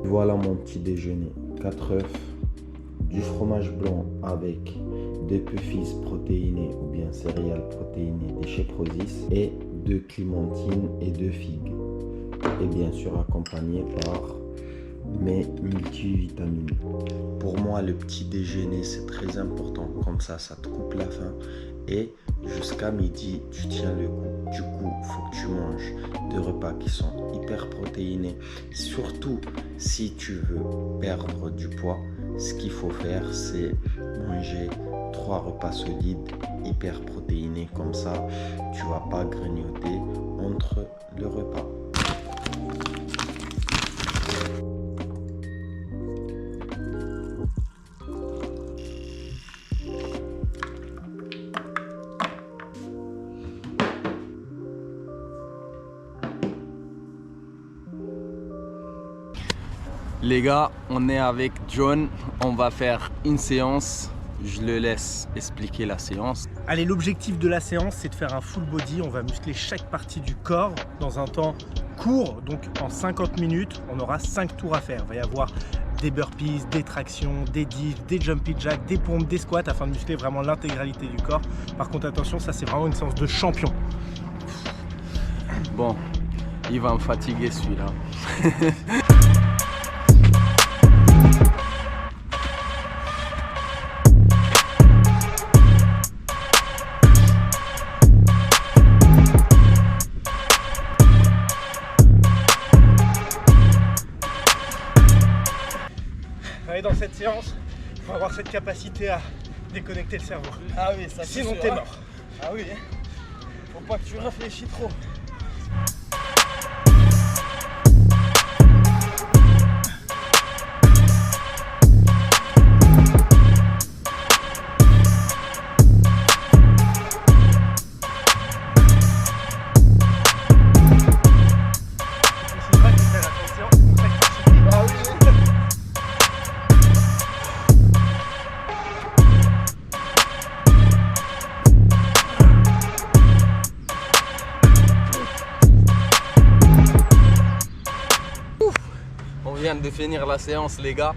Voilà mon petit déjeuner. 4 œufs, du fromage blanc avec des puffis protéinés ou bien céréales protéinées des chez Prozis et 2 clémentines et 2 figues. Et bien sûr accompagné par mes multivitamines. Pour moi, le petit déjeuner, c'est très important. Comme ça te coupe la faim. Et jusqu'à midi, tu tiens le coup. Du coup, il faut que tu manges des repas qui sont hyper protéinés. Surtout si tu veux perdre du poids, ce qu'il faut faire, c'est manger 3 repas solides, hyper protéinés. Comme ça, tu vas pas grignoter entre le repas. Les gars, on est avec John, on va faire une séance, je le laisse expliquer la séance. Allez, l'objectif de la séance, c'est de faire un full body. On va muscler chaque partie du corps dans un temps court. Donc en 50 minutes, on aura 5 tours à faire. Il va y avoir des burpees, des tractions, des dips, des jumpy jacks, des pompes, des squats afin de muscler vraiment l'intégralité du corps. Par contre, attention, ça c'est vraiment une séance de champion. Bon, il va me fatiguer celui-là. Dans cette séance, il faut avoir cette capacité à déconnecter le cerveau. Ah oui, ça c'est sinon sûr, t'es hein. mort. Ah oui, faut pas que tu réfléchis trop. C'est vrai qu'il fait attention, c'est très fatigué. Ah oui. On vient de finir la séance, les gars.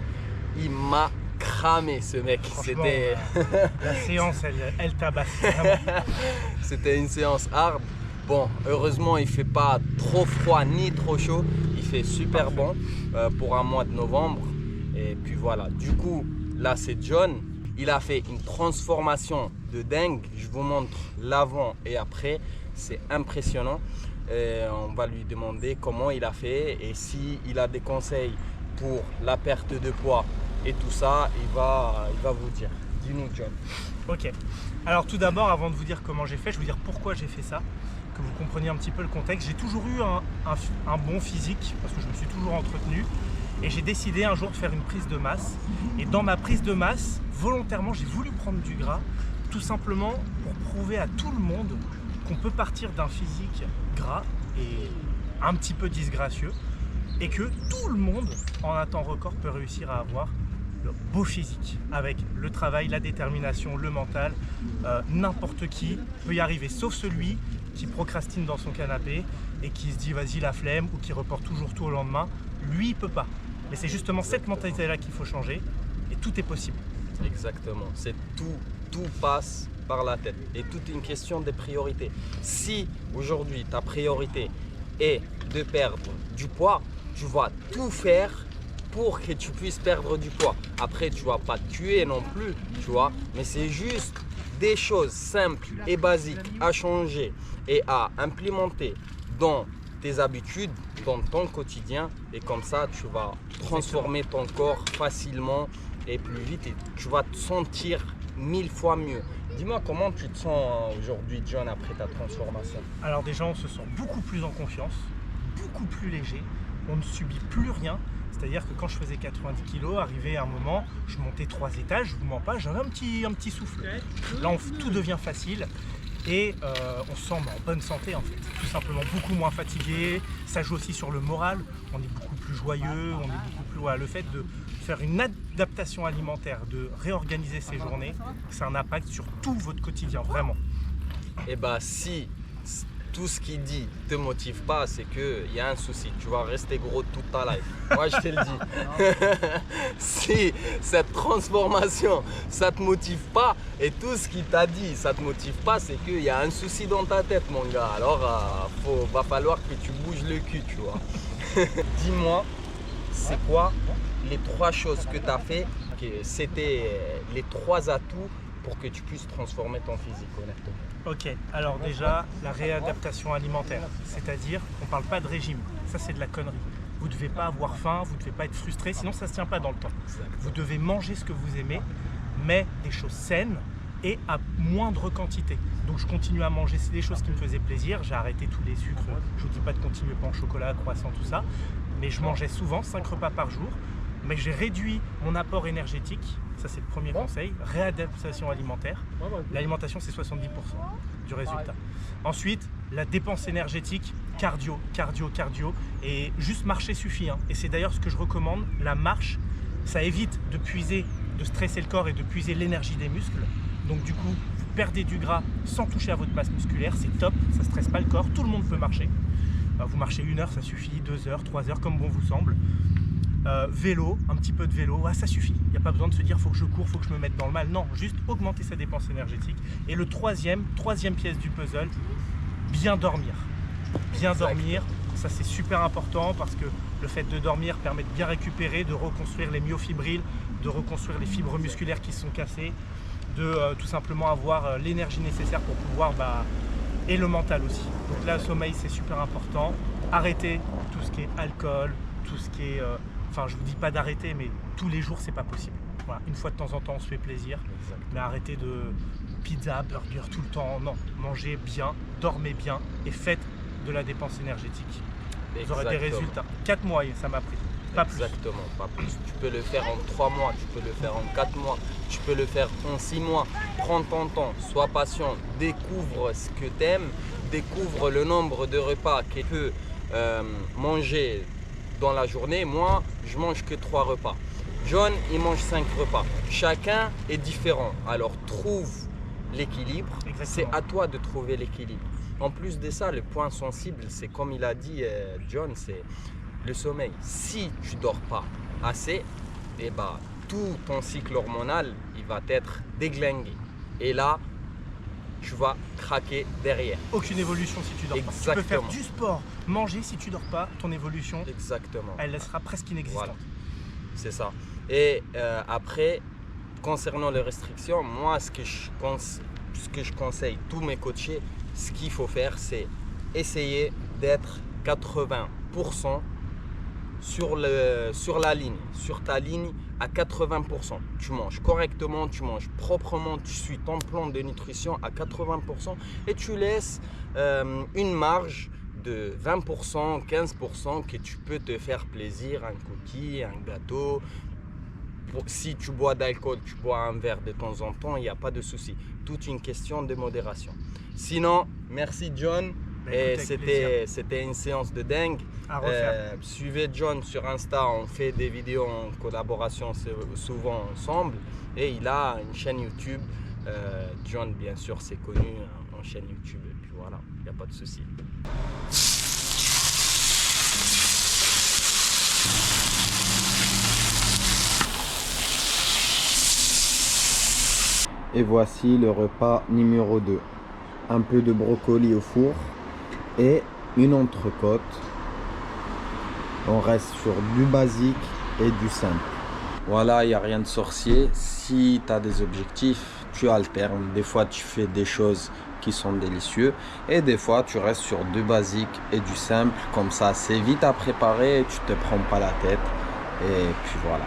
Il m'a cramé ce mec. Franchement, C'était la séance, elle tabasse. Vraiment. c'était une séance hard. Bon, heureusement, il fait pas trop froid ni trop chaud. Il fait super bon pour un mois de novembre. Et puis voilà. Du coup, là, c'est John. Il a fait une transformation de dingue. Je vous montre l'avant et après. C'est impressionnant. Et on va lui demander comment il a fait et s'il a des conseils pour la perte de poids et tout ça, il va vous dire. Dis-nous, John. Ok. Alors tout d'abord, avant de vous dire comment j'ai fait, je vais vous dire pourquoi j'ai fait ça, que vous compreniez un petit peu le contexte. J'ai toujours eu un bon physique parce que je me suis toujours entretenu et j'ai décidé un jour de faire une prise de masse. Et dans ma prise de masse, volontairement, j'ai voulu prendre du gras, tout simplement pour prouver à tout le monde qu'on peut partir d'un physique gras et un petit peu disgracieux et que tout le monde, en un temps record, peut réussir à avoir le beau physique avec le travail, la détermination, le mental. N'importe qui peut y arriver, sauf celui qui procrastine dans son canapé et qui se dit vas-y la flemme ou qui reporte toujours tout au lendemain. Lui, il peut pas. Mais c'est justement cette mentalité-là qu'il faut changer et tout est possible. Exactement, c'est tout passe par la tête et tout est une question de priorité. Si aujourd'hui ta priorité est de perdre du poids, tu vas tout faire pour que tu puisses perdre du poids. Après, tu vas pas te tuer non plus, tu vois, mais c'est juste des choses simples et basiques à changer et à implémenter dans tes habitudes, dans ton quotidien et comme ça, tu vas transformer ton corps facilement et plus vite et tu vas te sentir 1000 fois mieux. Dis-moi comment tu te sens aujourd'hui, John, après ta transformation? Alors déjà, on se sent beaucoup plus en confiance, beaucoup plus léger, on ne subit plus rien. C'est-à-dire que quand je faisais 90 kg, arrivé à un moment, je montais 3 étages, je vous mens pas, j'avais un petit souffle. Là, tout devient facile et on se sent en bonne santé en fait. Tout simplement beaucoup moins fatigué, ça joue aussi sur le moral, on est beaucoup plus joyeux, on est beaucoup plus... Voilà, le fait de faire une adaptation alimentaire, de réorganiser ses journées, c'est un impact sur tout votre quotidien, vraiment. Et bah si tout ce qu'il dit te motive pas, c'est qu'il y a un souci. Tu vas rester gros toute ta life. Moi, je te le dis. Si cette transformation, ça te motive pas, et tout ce qu'il t'a dit, ça te motive pas, c'est qu'il y a un souci dans ta tête, mon gars. Alors, va falloir que tu bouges le cul, tu vois. Dis-moi, c'est quoi les 3 choses que tu as fait, que c'était les 3 atouts pour que tu puisses transformer ton physique, honnêtement. Ok, alors déjà, la réadaptation alimentaire, c'est-à-dire, on ne parle pas de régime, ça c'est de la connerie. Vous ne devez pas avoir faim, vous ne devez pas être frustré, sinon ça ne se tient pas dans le temps. Vous devez manger ce que vous aimez, mais des choses saines et à moindre quantité. Donc je continue à manger des choses qui me faisaient plaisir, j'ai arrêté tous les sucres, je ne vous dis pas de continuer pain au chocolat, croissant, tout ça, mais je mangeais souvent 5 repas par jour, mais j'ai réduit mon apport énergétique, ça c'est le premier conseil, réadaptation alimentaire. L'alimentation c'est 70% du résultat. Ensuite, la dépense énergétique, cardio, et juste marcher suffit. Et c'est d'ailleurs ce que je recommande, la marche, ça évite de stresser le corps et de puiser l'énergie des muscles. Donc du coup, vous perdez du gras sans toucher à votre masse musculaire, c'est top, ça ne stresse pas le corps, tout le monde peut marcher. Vous marchez 1 heure, ça suffit, 2 heures, 3 heures, comme bon vous semble. Vélo, un petit peu de vélo, ça suffit. Il n'y a pas besoin de se dire faut que je cours, faut que je me mette dans le mal. Non, juste augmenter sa dépense énergétique. Et le troisième pièce du puzzle, bien dormir. Bien dormir, ça c'est super important parce que le fait de dormir permet de bien récupérer, de reconstruire les myofibrilles, de reconstruire les fibres musculaires qui se sont cassées, de tout simplement avoir l'énergie nécessaire pour pouvoir, et le mental aussi. Donc là, le sommeil c'est super important. Arrêtez tout ce qui est alcool, tout ce qui est... je vous dis pas d'arrêter, mais tous les jours, c'est pas possible. Voilà, une fois de temps en temps, on se fait plaisir. Mais arrêtez de pizza, burger tout le temps. Non, mangez bien, dormez bien et faites de la dépense énergétique. Vous aurez des résultats. 4 mois, ça m'a pris. Pas plus. Exactement, pas plus. Tu peux le faire en 3 mois, tu peux le faire en 4 mois, tu peux le faire en 6 mois. Prends ton temps, sois patient, découvre ce que tu aimes, découvre le nombre de repas que tu peux manger dans la journée. Moi, je mange que 3 repas. John, il mange 5 repas. Chacun est différent. Alors, trouve l'équilibre. C'est à toi de trouver l'équilibre. En plus de ça, le point sensible, c'est comme il a dit John, c'est le sommeil. Si tu dors pas assez, tout ton cycle hormonal, il va être déglingué. Et là, tu vas craquer derrière. Aucune évolution si tu dors pas. Tu peux faire du sport, manger, si tu dors pas, ton évolution, elle sera presque inexistante. Voilà. C'est ça. Et après, concernant les restrictions, moi, ce que je conseille tous mes coachés, ce qu'il faut faire, c'est essayer d'être 80% sur la ligne, sur ta ligne à 80%. Tu manges correctement, tu manges proprement, tu suis ton plan de nutrition à 80% et tu laisses une marge de 20%, 15% que tu peux te faire plaisir, un cookie, un gâteau. Si tu bois d'alcool, tu bois un verre de temps en temps, il n'y a pas de souci. Toute une question de modération. Sinon, merci John. Et c'était une séance de dingue. Suivez John sur Insta, on fait des vidéos en collaboration souvent ensemble. Et il a une chaîne YouTube. John, bien sûr, c'est connu en chaîne YouTube. Et puis voilà, il n'y a pas de souci. Et voici le repas numéro 2. Un peu de brocoli au four et une entrecôte. On reste sur du basique et du simple. Voilà, il n'y a rien de sorcier. Si tu as des objectifs, tu alternes. Des fois, tu fais des choses qui sont délicieuses et des fois, tu restes sur du basique et du simple. Comme ça, c'est vite à préparer, tu ne te prends pas la tête. Et puis voilà.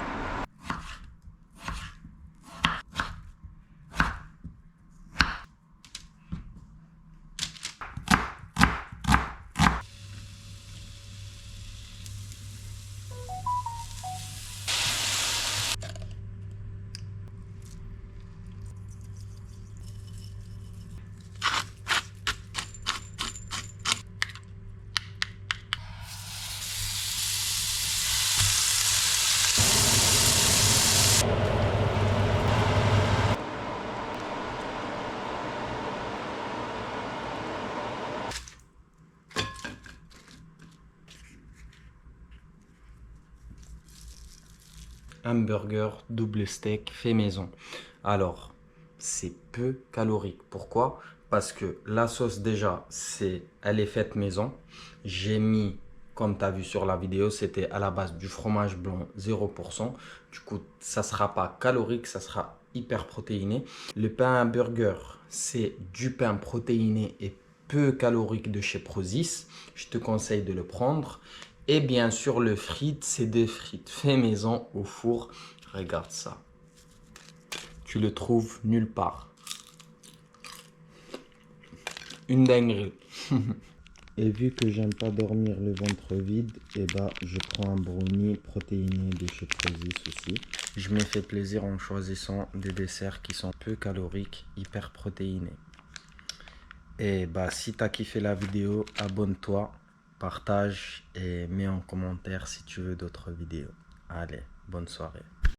un burger double steak fait maison. Alors, c'est peu calorique. Pourquoi? Parce que la sauce déjà, elle est faite maison. J'ai mis, comme tu as vu sur la vidéo, c'était à la base du fromage blanc 0%. Du coup, ça ne sera pas calorique, ça sera hyper protéiné. Le pain à burger, c'est du pain protéiné et peu calorique de chez Prozis. Je te conseille de le prendre. Et bien sûr, le frite, c'est des frites fait maison au four. Regarde ça. Tu le trouves nulle part. Une dinguerie. Et vu que j'aime pas dormir le ventre vide, et bah je prends un brownie protéiné de chez Prozis aussi. Je me fais plaisir en choisissant des desserts qui sont peu caloriques, hyper protéinés. Et bah si t'as kiffé la vidéo, abonne-toi, partage et mets en commentaire si tu veux d'autres vidéos. Allez, bonne soirée.